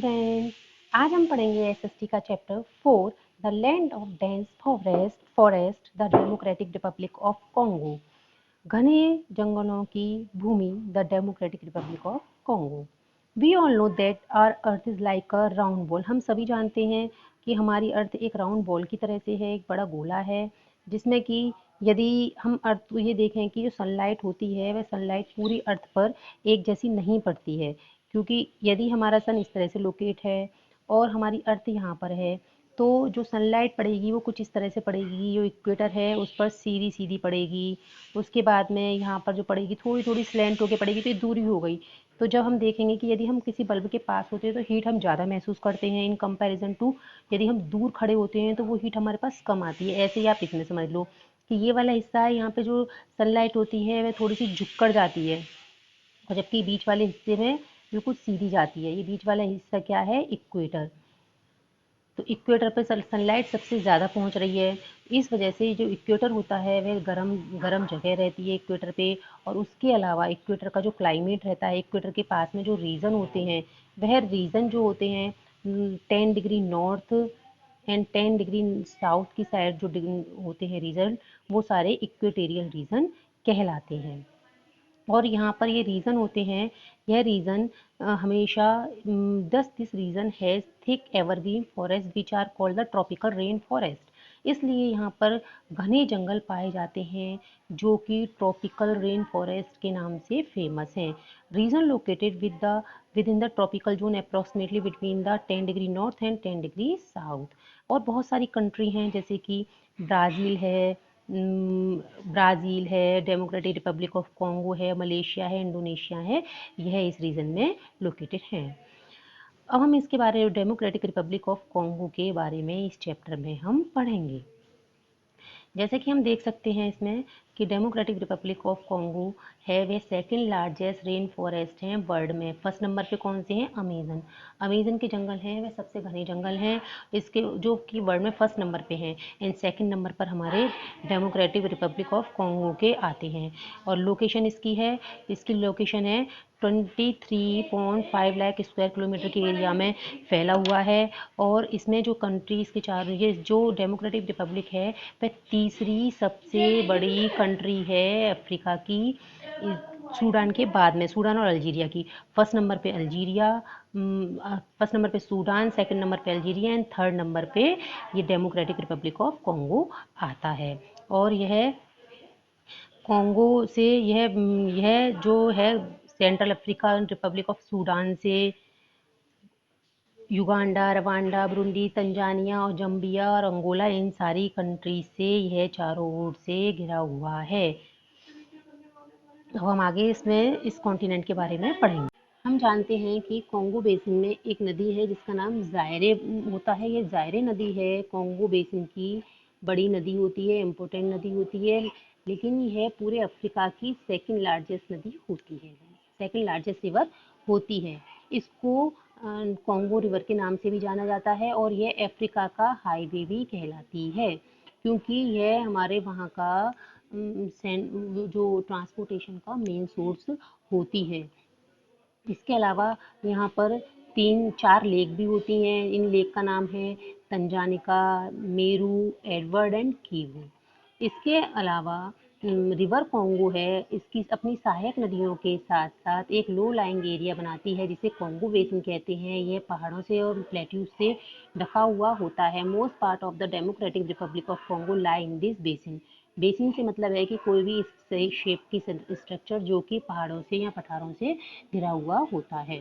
Student, आज हम पढ़ेंगे एसएसटी का chapter 4 the land of dense forest the democratic republic of Congo. घने जंगलों की भूमि the democratic republic of Congo. We all know that our earth is like a round ball. हम सभी जानते हैं कि हमारी अर्थ एक राउंड बॉल की तरह से है, एक बड़ा गोला है, जिसमें कि यदि हम अर्थ ये देखें कि जो सनलाइट होती है वह सनलाइट पूरी अर्थ पर एक जैसी नहीं पड़ती है, क्योंकि यदि हमारा सन इस तरह से लोकेट है और हमारी अर्थ यहाँ पर है, तो जो सनलाइट पड़ेगी वो कुछ इस तरह से पड़ेगी। जो इक्वेटर है उस पर सीधी सीधी पड़ेगी, उसके बाद में यहाँ पर जो पड़ेगी थोड़ी थोड़ी स्लैंट होके पड़ेगी, तो ये दूरी हो गई। तो जब हम देखेंगे कि यदि हम किसी बल्ब के पास होते हैं तो हीट हम ज़्यादा महसूस करते हैं इन कंपैरिजन टू यदि हम दूर खड़े होते हैं तो वो हीट हमारे पास कम आती है। ऐसे ही आप इसमें समझ लो कि ये वाला हिस्सा है, यहाँ पे जो सनलाइट होती है वह थोड़ी सी झुक कर जाती है, और जबकि बीच वाले हिस्से में बिल्कुल सीधी जाती है। ये बीच वाला हिस्सा क्या है? इक्वेटर। तो इक्वेटर पे सनलाइट सबसे ज़्यादा पहुंच रही है, इस वजह से जो इक्वेटर होता है वह गरम गरम जगह रहती है इक्वेटर पे। और उसके अलावा इक्वेटर का जो क्लाइमेट रहता है, इक्वेटर के पास में जो रीजन होते हैं वह रीजन जो होते हैं 10 degree north and 10 degree south की साइड जो होते हैं रीजन, वो सारे इक्वेटेरियल रीजन कहलाते हैं। और यहाँ पर ये रीजन होते हैं, यह रीजन हमेशा 10 region has thick evergreen forest which are called the tropical rain forest. इसलिए यहाँ पर घने जंगल पाए जाते हैं जो कि ट्रॉपिकल रेन फॉरेस्ट के नाम से फेमस हैं। Region located within the tropical zone approximately between the 10 degree north and 10 degree south. और बहुत सारी कंट्री हैं, जैसे कि ब्राज़ील है, ब्राज़ील है, डेमोक्रेटिक रिपब्लिक ऑफ कॉन्गो है, मलेशिया है, इंडोनेशिया है, यह इस रीजन में लोकेटेड हैं। अब हम इसके बारे में डेमोक्रेटिक रिपब्लिक ऑफ कॉन्गो के बारे में इस चैप्टर में हम पढ़ेंगे। जैसे कि हम देख सकते हैं इसमें कि डेमोक्रेटिक रिपब्लिक ऑफ कॉन्गो है वह सेकंड लार्जेस्ट रेन फॉरेस्ट हैं वर्ल्ड में। फर्स्ट नंबर पे कौन से हैं? अमेजन। अमेजन के जंगल हैं वह सबसे घने जंगल हैं, इसके जो कि वर्ल्ड में फर्स्ट नंबर पे हैं। एंड सेकंड नंबर पर हमारे डेमोक्रेटिक रिपब्लिक ऑफ कॉन्गो के आते हैं। और लोकेशन इसकी लोकेशन है 23.5 लाख स्क्वायर किलोमीटर के एरिया में फैला हुआ है। और इसमें जो कंट्रीज़ के चार, ये जो डेमोक्रेटिक रिपब्लिक है वह तीसरी सबसे बड़ी कंट्री है अफ्रीका की, सूडान के बाद में, सूडान और अल्जीरिया की। फर्स्ट नंबर पे अल्जीरिया, फर्स्ट नंबर पे सूडान, सेकंड नंबर पे अल्जीरिया एंड थर्ड नंबर पे ये डेमोक्रेटिक रिपब्लिक ऑफ कॉन्गो आता है। और यह कॉन्गो से यह जो है central African Republic of Sudan से युगांडा, रवांडा, बुरुंडी, तंजानिया और जम्बिया और अंगोला, इन सारी कंट्री से यह चारों ओर से घिरा हुआ है। अब हम आगे इसमें इस कॉन्टिनेंट के बारे में पढ़ेंगे। हम जानते हैं कि कॉन्गो बेसिन में एक नदी है जिसका नाम ज़ायरे होता है। ये ज़ायरे नदी है कॉन्गो बेसिन की बड़ी नदी होती है, इम्पोर्टेंट नदी होती है, लेकिन यह पूरे अफ्रीका की सेकंड लार्जेस्ट नदी होती है, सेकंड लार्जेस्ट रिवर होती है। इसको कॉन्गो रिवर के नाम से भी जाना जाता है और यह अफ्रीका का हाईवे भी कहलाती है, क्योंकि यह हमारे वहाँ का जो ट्रांसपोर्टेशन का मेन सोर्स होती है। इसके अलावा यहाँ पर 3-4 लेक भी होती हैं। इन लेक का नाम है तंजानिका, मेरू, एडवर्ड एंड कीवू। इसके अलावा रिवर कॉन्गो है, इसकी अपनी सहायक नदियों के साथ साथ एक लो लाइंग एरिया बनाती है जिसे कॉन्गो बेसिन कहते हैं। यह पहाड़ों से और प्लेट्यूज से ढका हुआ होता है। Most part of the democratic republic of Congo lie in this basin. Basin से मतलब है कि कोई भी इस शेप की स्ट्रक्चर जो कि पहाड़ों से या पठारों से घिरा हुआ होता है।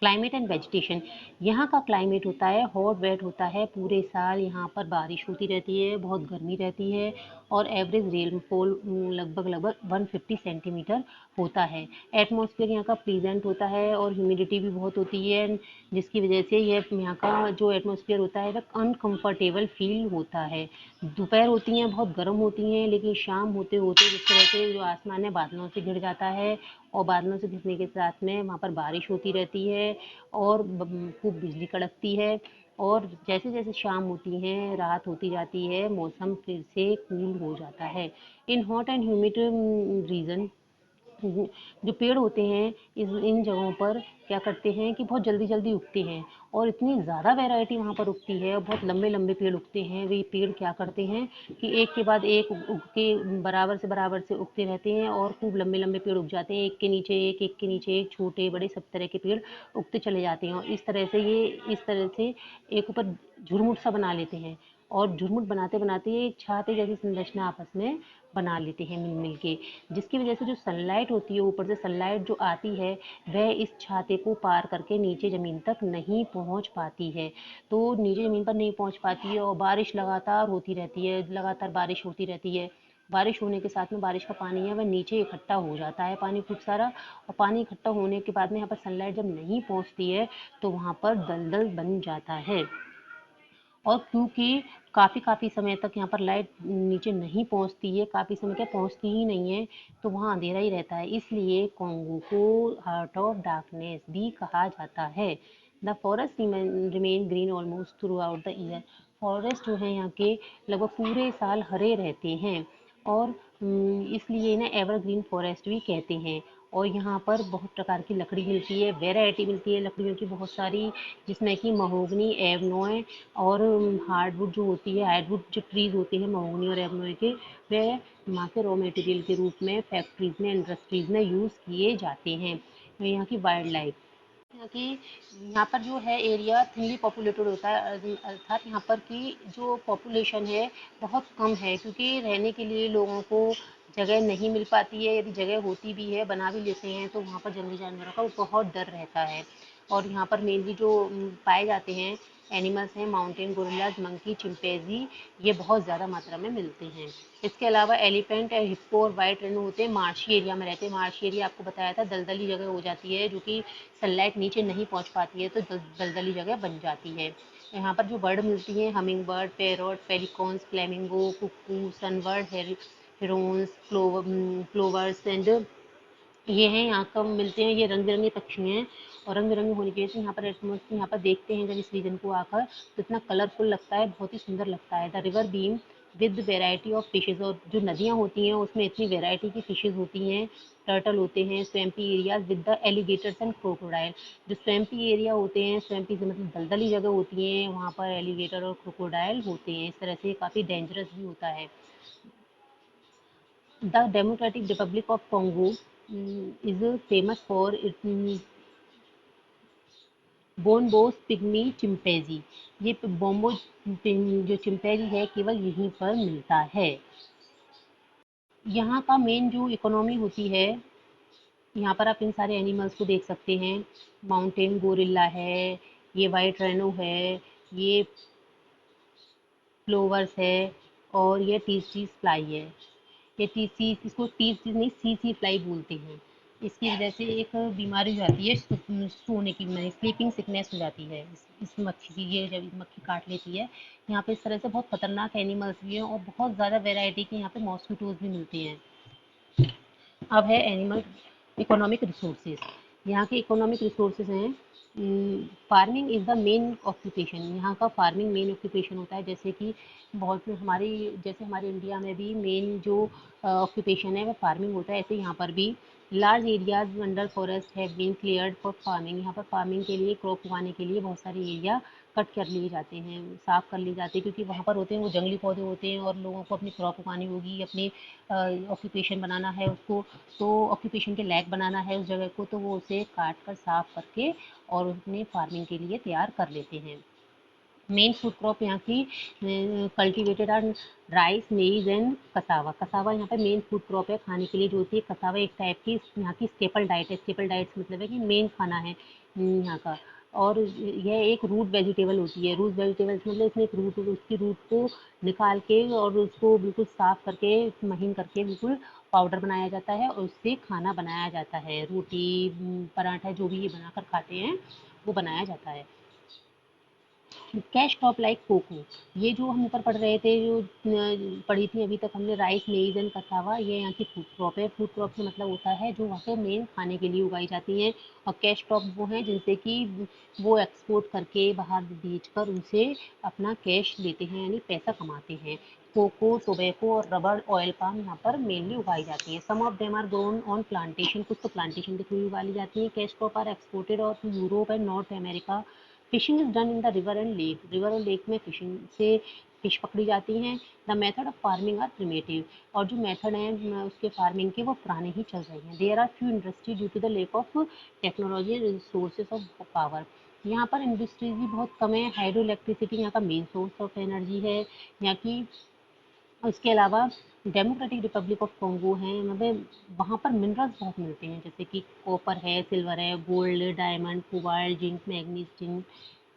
क्लाइमेट एंड वेजिटेशन, यहाँ का क्लाइमेट होता है हॉट वेट होता है, पूरे साल यहाँ पर बारिश होती रहती है, बहुत गर्मी रहती है और एवरेज रेनफॉल लगभग 150 सेंटीमीटर होता है। एटमॉस्फेयर यहाँ का प्लीजेंट होता है और ह्यूमिडिटी भी बहुत होती है, जिसकी वजह से यह यहाँ का जो एटमॉस्फेयर होता है वह अनकम्फर्टेबल फील होता है। दोपहर होती हैं बहुत गर्म होती हैं, लेकिन शाम होते होते जिस तरह से जो आसमान है बादलों से घिर जाता है और बादलों से घिरने के साथ में वहाँ पर बारिश होती रहती है और खूब बिजली कड़कती है। और जैसे जैसे शाम होती है रात होती जाती है, मौसम फिर से कूल हो जाता है। In hot and humid region जो पेड़ होते हैं इन जगहों पर क्या करते हैं कि बहुत जल्दी जल्दी उगते हैं और इतनी ज़्यादा वैरायटी वहाँ पर उगती है और बहुत लंबे लंबे पेड़ उगते हैं। वे पेड़ क्या करते हैं कि एक के बाद एक उग के बराबर से उगते रहते हैं और खूब लंबे लंबे पेड़ उग जाते हैं, एक के नीचे एक, छोटे बड़े सब तरह के पेड़ उगते चले जाते हैं और इस तरह से एक ऊपर झुरमुट सा बना लेते हैं और झुरमुट बनाते बनाते ये एक छाते जैसी संरचना आपस में बना लेते हैं मिल मिल के, जिसकी वजह से जो सनलाइट होती है, ऊपर से सनलाइट जो आती है वह इस छाते को पार करके नीचे ज़मीन तक नहीं पहुंच पाती है। तो नीचे ज़मीन पर नहीं पहुंच पाती है और बारिश लगातार होती रहती है, लगातार बारिश होती रहती है। बारिश होने के साथ में बारिश का पानी है वह नीचे इकट्ठा हो जाता है, पानी खूब सारा, और पानी इकट्ठा होने के बाद में यहाँ पर सनलाइट जब नहीं पहुँचती है तो वहाँ पर दलदल बन जाता है। और क्योंकि काफ़ी समय तक यहाँ पर लाइट नीचे नहीं पहुँचती है, काफ़ी समय क्या पहुँचती ही नहीं है, तो वहाँ अंधेरा ही रहता है, इसलिए कॉन्गो को हार्ट ऑफ डार्कनेस भी कहा जाता है। The forest remain green almost through out the year. Forest जो है यहाँ के लगभग पूरे साल हरे रहते हैं और इसलिए इन्हें एवरग्रीन फॉरेस्ट भी कहते हैं। और यहाँ पर बहुत प्रकार की लकड़ी मिलती है, वैरायटी मिलती है लकड़ियों की बहुत सारी, जिसमें कि महोगनी, एवनॉय और हार्डवुड जो होती है, हार्डवुड जो ट्रीज होते हैं महोगनी और एवनॉय के, वह वहाँ के रॉ मटेरियल के रूप में फैक्ट्रीज में, इंडस्ट्रीज में यूज़ किए जाते हैं। यहाँ की वाइल्ड लाइफ, कि यहाँ पर जो है एरिया थिनली पॉपुलेटेड होता है, अर्थात यहाँ पर की जो पॉपुलेशन है बहुत कम है, क्योंकि रहने के लिए लोगों को जगह नहीं मिल पाती है। यदि जगह होती भी है, बना भी लेते हैं, तो वहाँ पर जंगली जानवरों का बहुत डर रहता है। और यहाँ पर मेनली जो पाए जाते हैं एनिमल्स हैं माउंटेन गोरिल्लाज, मंकी, चिंपैंजी, ये बहुत ज़्यादा मात्रा में मिलते हैं। इसके अलावा एलिफेंट, हिप्पो और वाइट रेनो होते हैं, मार्शी एरिया में रहते हैं। मार्शी एरिया आपको बताया था दलदली जगह हो जाती है, जो कि सनलाइट नीचे नहीं पहुंच पाती है, तो दलदली जगह बन जाती है। यहाँ पर जो बर्ड मिलती हैं hummingbird, parrot, pelicans, flamingo, cuckoo, sunbird, herons, clovers and ये हैं यहाँ कब मिलते हैं। ये रंग बिरंगे पक्षी हैं और रंग बिरंगे होने की वजह से यहाँ पर एटमोस्फियर यहाँ पर देखते हैं जब इस रीजन को आकर तो इतना कलरफुल लगता है, बहुत ही सुंदर लगता है। The river beam with variety of fishes, और जो नदियाँ होती हैं उसमें इतनी वेराइटी की फिशेज होती हैं, टर्टल होते हैं। Swampy areas with the alligators and crocodile, जो स्वैम्पी एरिया होते हैं, स्वैम्पी से मतलब दलदली जगह होती हैं, वहाँ पर एलिगेटर और क्रोकोडाइल होते हैं। इस तरह से काफ़ी डेंजरस भी होता है। The Democratic Republic of Congo is famous for its bonobos pygmy chimpanzee. ये बोम्बो जो चिंपैंजी है केवल यहीं पर मिलता है। यहाँ का मेन जो इकोनॉमी होती है, यहाँ पर आप इन सारे एनिमल्स को देख सकते हैं। माउंटेन गोरिल्ला है, ये वाइट रेनो है, ये फ्लोवर्स है और ये टीसी फ्लाई है। ये टीसी, इसको टीसी नहीं सीसी फ्लाई बोलते हैं। इसकी वजह से एक बीमारी हो जाती है, सोने की बीमारी, स्लीपिंग सिकनेस हो जाती है इस मक्खी की। ये जब मक्खी काट लेती है, यहाँ पे इस तरह से बहुत खतरनाक एनिमल्स भी हैं और बहुत ज़्यादा वेराइटी के यहाँ पे मॉस्किटोज भी मिलते हैं। अब है एनिमल इकोनॉमिक रिसोर्सेज। यहाँ के इकोनॉमिक रिसोर्सेज हैं, farming is the main occupation. यहाँ का फार्मिंग मेन ऑक्यूपेशन होता है, जैसे कि बहुत हमारी जैसे हमारे इंडिया में भी मेन जो ऑक्यूपेशन है वह फार्मिंग होता है, ऐसे यहाँ पर भी large areas under forest have been cleared for farming. यहाँ पर फार्मिंग के लिए, क्रॉप उगाने के लिए बहुत सारे एरिया कट कर लिए जाते हैं, साफ कर लिए जाते हैं, क्योंकि वहाँ पर होते हैं वो जंगली पौधे होते हैं और लोगों को अपनी क्रॉप उगानी होगी, अपनी ऑक्यूपेशन बनाना है उसको, तो ऑक्यूपेशन के लायक बनाना है उस जगह को, तो वो उसे काट कर साफ करके और अपने फार्मिंग के लिए तैयार कर लेते हैं। मेन फूड क्रॉप यहाँ की कल्टीवेटेड आर राइस, मेज एंड कसावा। कसावा यहाँ पर मेन फूड क्रॉप है खाने के लिए जो होती है। कसावा एक टाइप की यहाँ की स्टेपल डाइट है। स्टेपल डाइट्स मतलब है कि मेन खाना है यहाँ का। और यह एक रूट वेजिटेबल होती है। रूट वेजिटेबल्स मतलब इसमें एक रूट, उसकी रूट को निकाल के और उसको बिल्कुल साफ करके, महीन करके बिल्कुल पाउडर बनाया जाता है और उससे खाना बनाया जाता है। रोटी, पराठा, जो भी ये बनाकर खाते हैं वो बनाया जाता है। कैश क्रॉप लाइक कोको, ये जो हम ऊपर पढ़ रहे थे, जो पढ़ी थी अभी तक हमने, राइस, मेज एंड कसावा, ये यहाँ की फूड क्रॉप है। फूड क्रॉप से मतलब होता है जो वहाँ पे मेन खाने के लिए उगाई जाती हैं। और कैश क्रॉप वो हैं जिनसे कि वो एक्सपोर्ट करके बाहर बेचकर उनसे अपना कैश लेते हैं, यानी पैसा कमाते हैं। कोको, टोबैको और रबर, ऑयल पाम यहाँ पर मेनली उगाई जाती है। Some of them are grown on plantation, कुछ तो प्लांटेशन के थ्रू उगाई जाती है। कैश क्रॉप आर एक्सपोर्टेड और Europe and North America. Fishing is done in the river and lake, river और लेक में फिशिंग से फिश पकड़ी जाती हैं। The method of farming are primitive, और जो मेथड हैं उसके फार्मिंग के वो पुराने ही चल रहे हैं। There are few industry due to the lack of technology and resources of power, यहाँ पर इंडस्ट्रीज भी बहुत कम है। हाइड्रो इलेक्ट्रिसिटी यहाँ का मेन सोर्स ऑफ एनर्जी है यहाँ की। उसके अलावा डेमोक्रेटिक रिपब्लिक ऑफ कॉन्गो है, मतलब वहाँ पर मिनरल्स बहुत मिलते हैं, जैसे कि कॉपर है, सिल्वर है, gold, diamond, cobalt, zinc, manganese, zinc,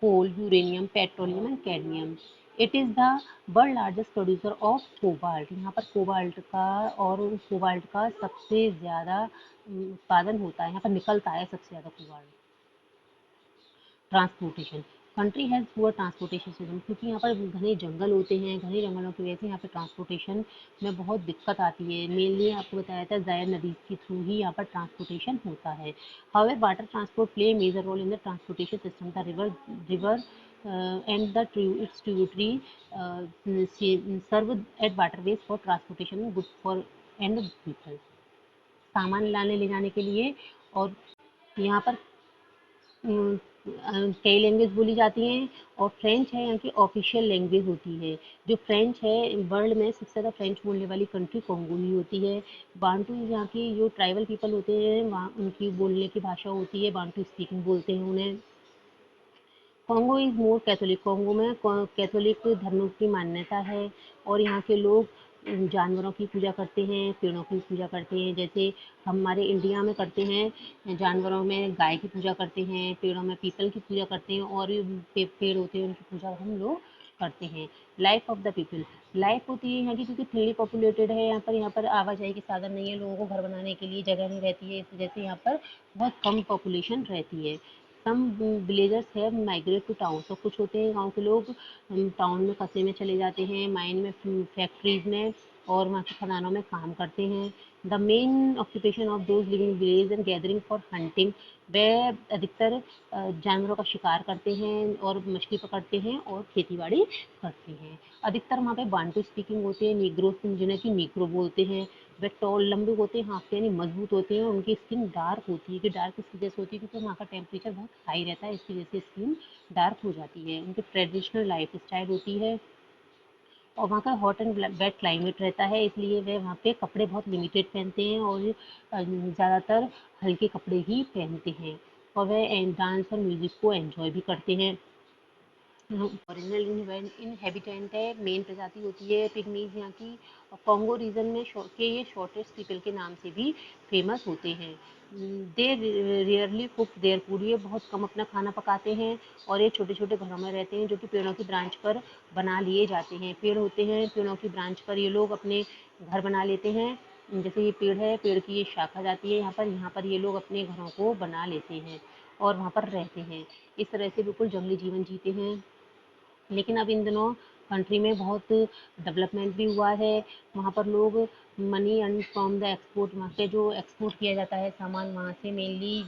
coal, uranium, petroleum and cadmium. It is the world largest producer of cobalt, यहाँ पर कोबाल्ट का और कोबाल्ट का सबसे ज़्यादा उत्पादन होता है, यहाँ पर निकलता है सबसे ज़्यादा cobalt. Transportation, country has poor transportation system, क्योंकि यहाँ पर घने जंगल होते हैं, घने जंगलों की वजह से यहाँ पर ट्रांसपोर्टेशन में बहुत दिक्कत आती है। मेनली आपको बताया था जायर नदी के थ्रू ही यहाँ पर ट्रांसपोर्टेशन होता है। However water transport play major role in the transportation system, the river and the its tributary serve at waterways for transportation good for and people, सामान लाने ले जाने के लिए। और यहाँ पर कई लैंग्वेज बोली जाती हैं, और फ्रेंच है यहाँ की ऑफिशियल लैंग्वेज होती है। जो फ्रेंच है, वर्ल्ड में सबसे ज़्यादा फ्रेंच बोलने वाली कंट्री कॉन्गो ही होती है। बांटू यहाँ की जो ट्राइबल पीपल होते हैं, वहाँ उनकी बोलने की भाषा होती है, बांटू स्पीकिंग बोलते हैं उन्हें। Congo is more Catholic, Congo में कैथोलिक धर्म की मान्यता है। और यहाँ के लोग जानवरों की पूजा करते हैं, पेड़ों की पूजा करते हैं, जैसे हमारे इंडिया में करते हैं। जानवरों में गाय की पूजा करते हैं, पेड़ों में पीपल की पूजा करते हैं, और पेड़ होते हैं उनकी पूजा हम लोग करते हैं। Life of the people, life होती है यहाँ की, क्योंकि थिनली पॉपुलेटेड है, यहाँ पर आवाजाही के साधन नहीं है, लोगों को घर बनाने के लिए जगह नहीं रहती है, इस वजह से यहाँ पर बहुत कम पॉपुलेशन रहती है। सम विलेजर्स है माइग्रेट टू टाउन, तो कुछ होते हैं गांव के लोग टाउन में कस्बे में चले जाते हैं, माइन में, फैक्ट्रीज में, और वहाँ के खदानों में काम करते हैं। The main occupation of those living village and gathering for hunting, वे अधिकतर जानवरों का शिकार करते हैं और मछली पकड़ते हैं और खेती बाड़ी करते हैं। अधिकतर वहाँ पे बांटू स्पीकिंग होते हैं, निग्रो जिन्हें कि निग्रो बोलते हैं। वे टॉल, लंबे होते हैं, हाँफते यानी मजबूत होते हैं, और उनकी स्किन डार्क होती है। कि डार्क इस वजह से होती है क्योंकि वहाँ का टेम्परेचर बहुत हाई रहता है, इसकी वजह से स्किन डार्क हो जाती है। उनकी ट्रेडिशनल लाइफ स्टाइल होती है, और वहाँ का हॉट एंड वेट क्लाइमेट रहता है, इसलिए वे वहाँ पे कपड़े बहुत लिमिटेड पहनते हैं, और ज़्यादातर हल्के कपड़े ही पहनते हैं, और वे डांस और म्यूज़िक को एंजॉय भी करते हैं। ओरिजिनल इनहेबिटेंट है, मेन प्रजाति होती है पिग्मीज यहाँ की। और कॉन्गो रीजन में के ये शॉर्टेस्ट पीपल के नाम से भी फेमस होते हैं। दे रियरली कुक देयर फूड, ये बहुत कम अपना खाना पकाते हैं, और ये छोटे छोटे घरों में रहते हैं जो कि पेड़ों की ब्रांच पर बना लिए जाते हैं। पेड़ होते हैं, पेड़ों की ब्रांच पर ये लोग अपने घर बना लेते हैं। जैसे ये पेड़ है, पेड़ की ये शाखा जाती है यहाँ पर ये लोग अपने घरों को बना लेते हैं और वहाँ पर रहते हैं। इस तरह से बिल्कुल जंगली जीवन जीते हैं। लेकिन अब इन दिनों कंट्री में बहुत डेवलपमेंट भी हुआ है। वहाँ पर लोग money earn from the export, वहाँ पे जो एक्सपोर्ट किया जाता है सामान, वहाँ से मेनली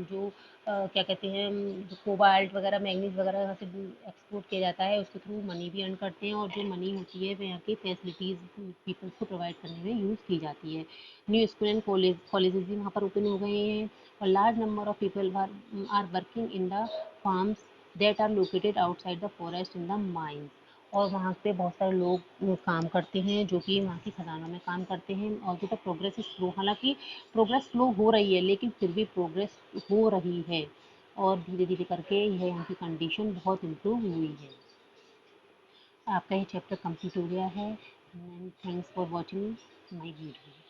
जो क्या कहते हैं, जो कोबाल्ट वगैरह, मैग्नीज वगैरह यहाँ से एक्सपोर्ट किया जाता है, उसके थ्रू मनी भी अर्न करते हैं, और जो मनी होती है वह यहाँ की फैसिलिटीज़ पीपल्स को प्रोवाइड करने में यूज़ की जाती है। न्यू स्कूल एंड कॉलेजेस भी वहाँ पर ओपन हो गए हैं, और large number of people are working in the farms that are located outside the forest in the mines, और वहाँ पे बहुत सारे लोग काम करते हैं जो कि वहाँ की खदानों में काम करते हैं। और अभी तक प्रोग्रेस स्लो, हालांकि प्रोग्रेस स्लो हो रही है, लेकिन फिर भी प्रोग्रेस हो रही है, और धीरे धीरे करके यह यहाँ की कंडीशन बहुत इम्प्रूव हुई है। आपका ये चैप्टर कंप्लीट हो गया है। Thanks for watching my video.